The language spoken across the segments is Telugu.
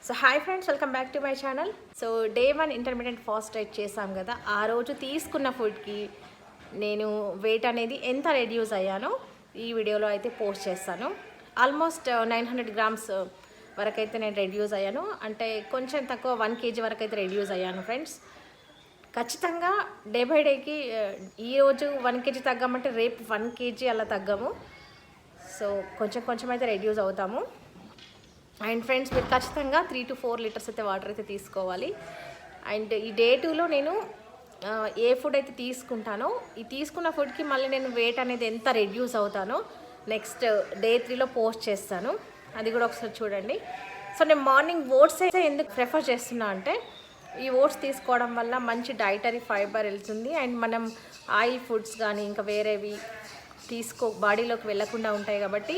So hi friends, welcome back to my channel. So day 1 intermediate fast diet చేసాం కదా. ఆ రోజు తీసుకున్న ఫుడ్కి నేను వెయిట్ అనేది ఎంత రెడ్యూస్ అయ్యానో ఈ వీడియోలో అయితే పోస్ట్ చేస్తాను. ఆల్మోస్ట్ 900 గ్రామ్స్ వరకు అయితే నేను రెడ్యూస్ అయ్యాను. అంటే కొంచెం తక్కువ 1 kg వరకు అయితే రెడ్యూస్ అయ్యాను ఫ్రెండ్స్. ఖచ్చితంగా డే బై డేకి ఈరోజు 1 kg తగ్గామంటే రేపు 1 kg అలా తగ్గాము. సో కొంచెం కొంచెం అయితే రెడ్యూస్ అవుతాము. అండ్ ఫ్రెండ్స్, మీరు ఖచ్చితంగా 3 to 4 లీటర్స్ అయితే వాటర్ అయితే తీసుకోవాలి. అండ్ ఈ డే 2లో నేను ఏ ఫుడ్ అయితే తీసుకుంటానో ఈ తీసుకున్న ఫుడ్కి మళ్ళీ నేను వెయిట్ అనేది ఎంత రెడ్యూస్ అవుతానో నెక్స్ట్ డే 3లో పోస్ట్ చేస్తాను. అది కూడా ఒకసారి చూడండి. సో నేను మార్నింగ్ ఓట్స్ అయితే ఎందుకు ప్రిఫర్ చేస్తున్నా అంటే, ఈ ఓట్స్ తీసుకోవడం వల్ల మంచి డైటరీ ఫైబర్ వెళ్తుంది. అండ్ మనం ఆయిల్ ఫుడ్స్ కానీ ఇంకా వేరేవి బాడీలోకి వెళ్ళకుండా ఉంటాయి కాబట్టి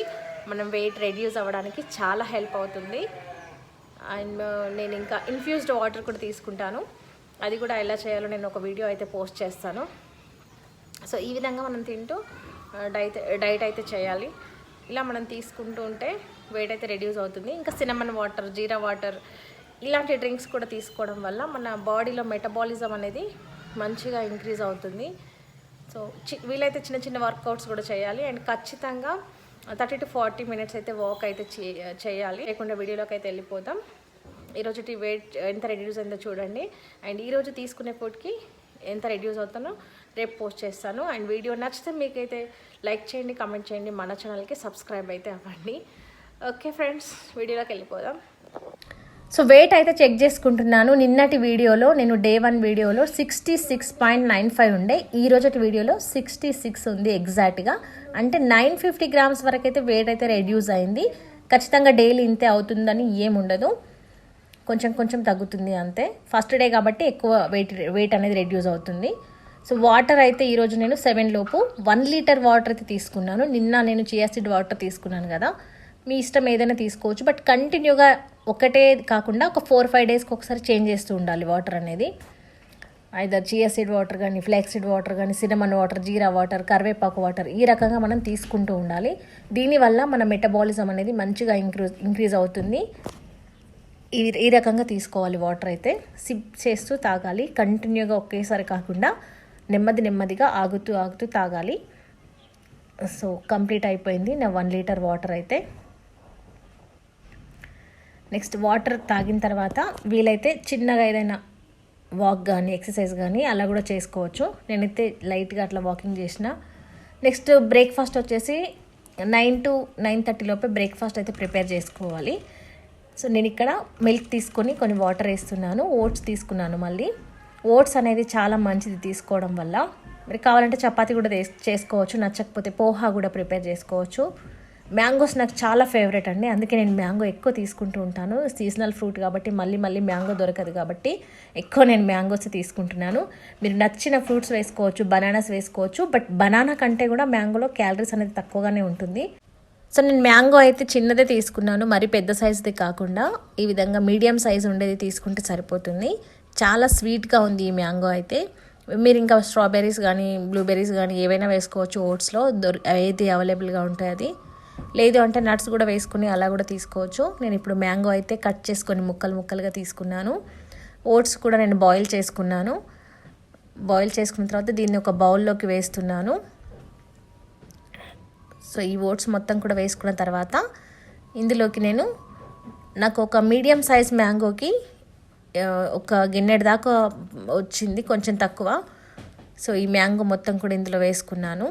మనం వెయిట్ రెడ్యూస్ అవ్వడానికి చాలా హెల్ప్ అవుతుంది. అండ్ నేను ఇంకా ఇన్ఫ్యూజ్డ్ వాటర్ కూడా తీసుకుంటాను. అది కూడా ఎలా చేయాలో నేను ఒక వీడియో అయితే పోస్ట్ చేస్తాను. సో ఈ విధంగా మనం తింటూ డైట్ అయితే చేయాలి. ఇలా మనం తీసుకుంటూ ఉంటే వెయిట్ అయితే రెడ్యూస్ అవుతుంది. ఇంకా సినమన్ వాటర్, జీరా వాటర్ ఇలాంటి డ్రింక్స్ కూడా తీసుకోవడం వల్ల మన బాడీలో మెటబాలిజం అనేది మంచిగా ఇంక్రీజ్ అవుతుంది. సో వీలైతే చిన్న చిన్న వర్కౌట్స్ కూడా చేయాలి. అండ్ ఖచ్చితంగా 30 to 40 మినిట్స్ అయితే వాక్ అయితే చేయాలి. లేకుండా వీడియోలోకి అయితే వెళ్ళిపోతాం. ఈరోజు వెయిట్ ఎంత రెడ్యూస్ అయిందో చూడండి. అండ్ ఈరోజు తీసుకునే ఫుడ్కి ఎంత రెడ్యూస్ అవుతానో రేపు పోస్ట్ చేస్తాను. అండ్ వీడియో నచ్చితే మీకైతే లైక్ చేయండి, కామెంట్ చేయండి, మన ఛానల్కి సబ్స్క్రైబ్ అయితే అవ్వండి. ఓకే ఫ్రెండ్స్, వీడియోలోకి వెళ్ళిపోదాం. సో వెయిట్ అయితే చెక్ చేసుకుంటున్నాను. నిన్నటి వీడియోలో నేను డే 1 వీడియోలో 66.95 ఉండే, ఈ రోజటి వీడియోలో 66 ఉంది ఎగ్జాక్ట్గా. అంటే 950 గ్రామ్స్ వరకు అయితే వెయిట్ అయితే రెడ్యూస్ అయింది. ఖచ్చితంగా డైలీ ఇంతే అవుతుందని ఏముండదు, కొంచెం కొంచెం తగ్గుతుంది అంతే. ఫస్ట్ డే కాబట్టి ఎక్కువ వెయిట్ అనేది రెడ్యూస్ అవుతుంది. సో వాటర్ అయితే ఈరోజు నేను 7 లోపు 1 లీటర్ వాటర్ అయితే తీసుకున్నాను. నిన్న నేను చియా సీడ్ వాటర్ తీసుకున్నాను కదా, మీ ఇష్టం ఏదైనా తీసుకోవచ్చు. బట్ కంటిన్యూగా ఒకటే కాకుండా ఒక 4-5 డేస్కి ఒకసారి చేంజ్ చేస్తూ ఉండాలి వాటర్ అనేది. ఐదర్ చియా సీడ్ వాటర్ కానీ, ఫ్లాక్స్ సీడ్ వాటర్ కానీ, సినమన్ వాటర్, జీరా వాటర్, కరివేపాకు వాటర్, ఈ రకంగా మనం తీసుకుంటూ ఉండాలి. దీనివల్ల మన మెటబాలిజం అనేది మంచిగా ఇంక్రీజ్ అవుతుంది. ఈ రకంగా తీసుకోవాలి వాటర్ అయితే. సిప్ చేస్తూ తాగాలి, కంటిన్యూగా ఒకేసారి కాకుండా నెమ్మదిగా ఆగుతూ తాగాలి. సో కంప్లీట్ అయిపోయింది నా 1 లీటర్ వాటర్ అయితే. నెక్స్ట్ వాటర్ తాగిన తర్వాత వీలైతే చిన్నగా ఏదైనా వాక్ కానీ ఎక్సర్సైజ్ కానీ అలా కూడా చేసుకోవచ్చు. నేనైతే లైట్గా అట్లా వాకింగ్ చేసిన. నెక్స్ట్ బ్రేక్ఫాస్ట్ వచ్చేసి 9 to 9:30 లోపే బ్రేక్ఫాస్ట్ అయితే ప్రిపేర్ చేసుకోవాలి. సో నేను ఇక్కడ మిల్క్ తీసుకొని కొన్ని వాటర్ వేస్తున్నాను. ఓట్స్ తీసుకున్నాను. మళ్ళీ ఓట్స్ అనేది చాలా మంచిది తీసుకోవడం వల్ల. మరి కావాలంటే చపాతీ కూడా చేసుకోవచ్చు, నచ్చకపోతే పోహా కూడా ప్రిపేర్ చేసుకోవచ్చు. మ్యాంగోస్ నాకు చాలా ఫేవరెట్ అండి, అందుకే నేను మ్యాంగో ఎక్కువ తీసుకుంటూ ఉంటాను. సీజనల్ ఫ్రూట్ కాబట్టి మళ్ళీ మ్యాంగో దొరకదు కాబట్టి ఎక్కువ నేను మ్యాంగోస్ తీసుకుంటున్నాను. మీరు నచ్చిన ఫ్రూట్స్ వేసుకోవచ్చు, బనానాస్ వేసుకోవచ్చు. బట్ బనానా కంటే కూడా మ్యాంగోలో క్యాలరీస్ అనేది తక్కువగానే ఉంటుంది. సో నేను మ్యాంగో అయితే చిన్నదే తీసుకున్నాను, మరి పెద్ద సైజుది కాకుండా ఈ విధంగా మీడియం సైజు ఉండేది తీసుకుంటే సరిపోతుంది. చాలా స్వీట్గా ఉంది ఈ మ్యాంగో అయితే. మీరు ఇంకా స్ట్రాబెర్రీస్ కానీ, బ్లూబెర్రీస్ కానీ ఏవైనా వేసుకోవచ్చు. ఓట్స్లో ఏది అవైలబుల్గా ఉంటాయి అది. లేదు అంటే నట్స్ కూడా వేసుకుని అలా కూడా తీసుకోవచ్చు. నేను ఇప్పుడు మ్యాంగో అయితే కట్ చేసుకొని ముక్కలుగా తీసుకున్నాను. ఓట్స్ కూడా నేను బాయిల్ చేసుకున్నాను. బాయిల్ చేసుకున్న తర్వాత దీన్ని ఒక బౌల్లోకి వేస్తున్నాను. సో ఈ ఓట్స్ మొత్తం కూడా వేసుకున్న తర్వాత ఇందులోకి నాకు ఒక మీడియం సైజ్ మ్యాంగోకి ఒక గిన్నెడు దాకా వచ్చింది, కొంచెం తక్కువ. సో ఈ మ్యాంగో మొత్తం కూడా ఇందులో వేసుకున్నాను.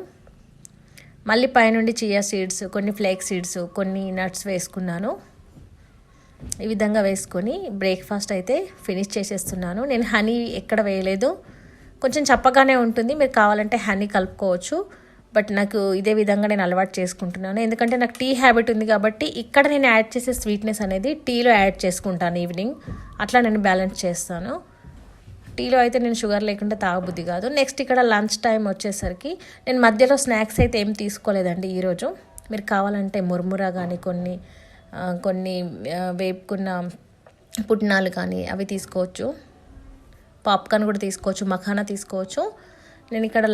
మళ్ళీ పైనుండి చియా సీడ్స్, కొన్ని ఫ్లేక్స్ సీడ్స్, కొన్ని నట్స్ వేసుకున్నాను. ఈ విధంగా వేసుకొని బ్రేక్ఫాస్ట్ అయితే ఫినిష్ చేసేస్తున్నాను. నేను హనీ ఎక్కడ వేయలేదు, కొంచెం చప్పగానే ఉంటుంది. మీరు కావాలంటే హనీ కలుపుకోవచ్చు. బట్ నాకు ఇదే విధంగా నేను అలవాటు చేసుకుంటున్నాను. ఎందుకంటే నాకు టీ హ్యాబిట్ ఉంది కాబట్టి ఇక్కడ నేను యాడ్ చేసే స్వీట్నెస్ అనేది టీలో యాడ్ చేసుకుంటాను ఈవినింగ్. అట్లా నేను బ్యాలెన్స్ చేస్తాను. టీలో అయితే నేను షుగర్ లేకుండా తాగబుద్ధి కాదు. నెక్స్ట్ ఇక్కడ లంచ్ టైం వచ్చేసరికి నేను మధ్యలో స్నాక్స్ అయితే ఏం తీసుకోలేదండి ఈరోజు. మీరు కావాలంటే ముర్మురా కానీ, కొన్ని వేపుకున్న పుట్నాలు కానీ అవి తీసుకోవచ్చు. పాప్కార్న్ కూడా తీసుకోవచ్చు, మఖానా తీసుకోవచ్చు. నేను ఇక్కడ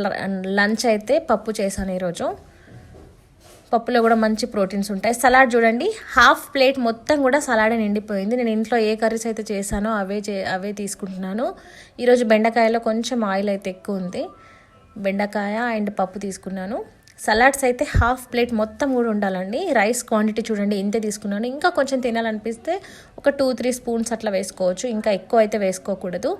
లంచ్ అయితే పప్పు చేశాను ఈరోజు. పప్పులో కూడా మంచి ప్రోటీన్స్ ఉంటాయి. సలాడ్ చూడండి, హాఫ్ ప్లేట్ మొత్తం కూడా సలాడే నిండిపోయింది. నేను ఇంట్లో ఏ కర్రీస్ అయితే చేశానో అవే తీసుకుంటున్నాను. ఈరోజు బెండకాయలో కొంచెం ఆయిల్ అయితే ఎక్కువ ఉంది. బెండకాయ అండ్ పప్పు తీసుకున్నాను. సలాడ్స్ అయితే హాఫ్ ప్లేట్ మొత్తం కూడా ఉండాలండి. రైస్ క్వాంటిటీ చూడండి ఇంతే తీసుకున్నాను. ఇంకా కొంచెం తినాలనిపిస్తే ఒక 2-3 స్పూన్స్ అట్లా వేసుకోవచ్చు. ఇంకా ఎక్కువ అయితే వేసుకోకూడదు.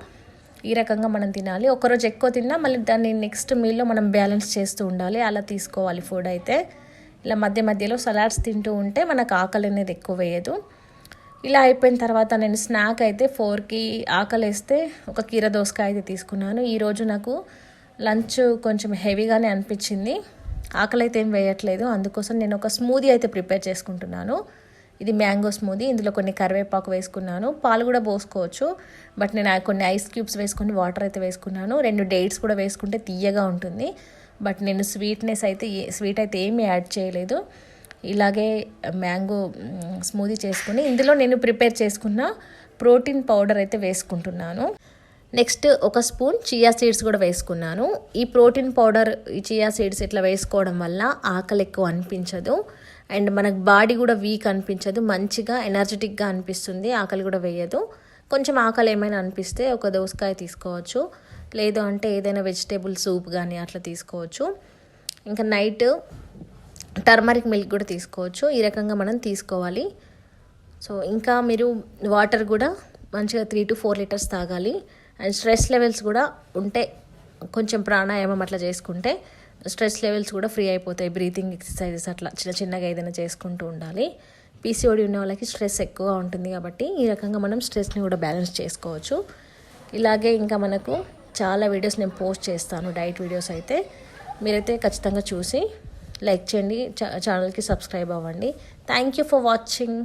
ఈ రకంగా మనం తినాలి. ఒకరోజు ఎక్కువ తిన్నా మళ్ళీ దాన్ని నెక్స్ట్ మీల్లో మనం బ్యాలెన్స్ చేస్తూ ఉండాలి. అలా తీసుకోవాలి ఫుడ్ అయితే. ఇలా మధ్య మధ్యలో సలాడ్స్ తింటూ ఉంటే మనకు ఆకలి అనేది ఎక్కువ వేయదు. ఇలా అయిపోయిన తర్వాత నేను స్నాక్ అయితే 4కి ఆకలి వేస్తే ఒక కీర దోసకాయ అయితే తీసుకున్నాను. ఈరోజు నాకు లంచ్ కొంచెం హెవీగానే అనిపించింది. ఆకలి అయితే ఏం వేయట్లేదు. అందుకోసం నేను ఒక స్మూదీ అయితే ప్రిపేర్ చేసుకుంటున్నాను. ఇది మ్యాంగో స్మూదీ. ఇందులో కొన్ని కరివేపాకు వేసుకున్నాను. పాలు కూడా పోసుకోవచ్చు, బట్ నేను కొన్ని ఐస్ క్యూబ్స్ వేసుకొని వాటర్ అయితే వేసుకున్నాను. 2 డేట్స్ కూడా వేసుకుంటే తీయగా ఉంటుంది. బట్ నేను స్వీట్ అయితే ఏమీ యాడ్ చేయలేదు. ఇలాగే మ్యాంగో స్మూదీ చేసుకుని ఇందులో నేను ప్రిపేర్ చేసుకున్న ప్రోటీన్ పౌడర్ అయితే వేసుకుంటున్నాను. నెక్స్ట్ ఒక స్పూన్ చియా సీడ్స్ కూడా వేసుకున్నాను. ఈ ప్రోటీన్ పౌడర్, ఈ చియా సీడ్స్ ఇట్లా వేసుకోవడం వల్ల ఆకలి ఎక్కువ అనిపించదు అండ్ మనకు బాడీ కూడా వీక్ అనిపించదు. మంచిగా ఎనర్జెటిక్గా అనిపిస్తుంది. ఆకలి కూడా వేయదు. కొంచెం ఆకలి ఏమైనా అనిపిస్తే ఒక దోసకాయ తీసుకోవచ్చు, లేదు అంటే ఏదైనా వెజిటేబుల్ సూప్ కానీ అట్లా తీసుకోవచ్చు. ఇంకా నైట్ టర్మరిక్ మిల్క్ కూడా తీసుకోవచ్చు. ఈ రకంగా మనం తీసుకోవాలి. సో ఇంకా మీరు వాటర్ కూడా మంచిగా 3 to 4 లీటర్స్ తాగాలి. అండ్ స్ట్రెస్ లెవెల్స్ కూడా ఉంటే కొంచెం ప్రాణాయామం అట్లా చేసుకుంటే స్ట్రెస్ లెవెల్స్ కూడా ఫ్రీ అయిపోతాయి. బ్రీతింగ్ ఎక్సర్సైజెస్ అట్లా చిన్నగా ఏదైనా చేసుకుంటూ ఉండాలి. పీసీఓడి ఉన్న వాళ్ళకి స్ట్రెస్ ఎక్కువగా ఉంటుంది కాబట్టి ఈ రకంగా మనం స్ట్రెస్ని కూడా బ్యాలెన్స్ చేసుకోవచ్చు. ఇలాగే ఇంకా మనకు చాలా వీడియోస్ నేను పోస్ట్ చేస్తాను, డైట్ వీడియోస్ అయితే. మీరైతే ఖచ్చితంగా చూసి లైక్ చేయండి, ఛానల్కి సబ్స్క్రైబ్ అవ్వండి. Thank you for watching.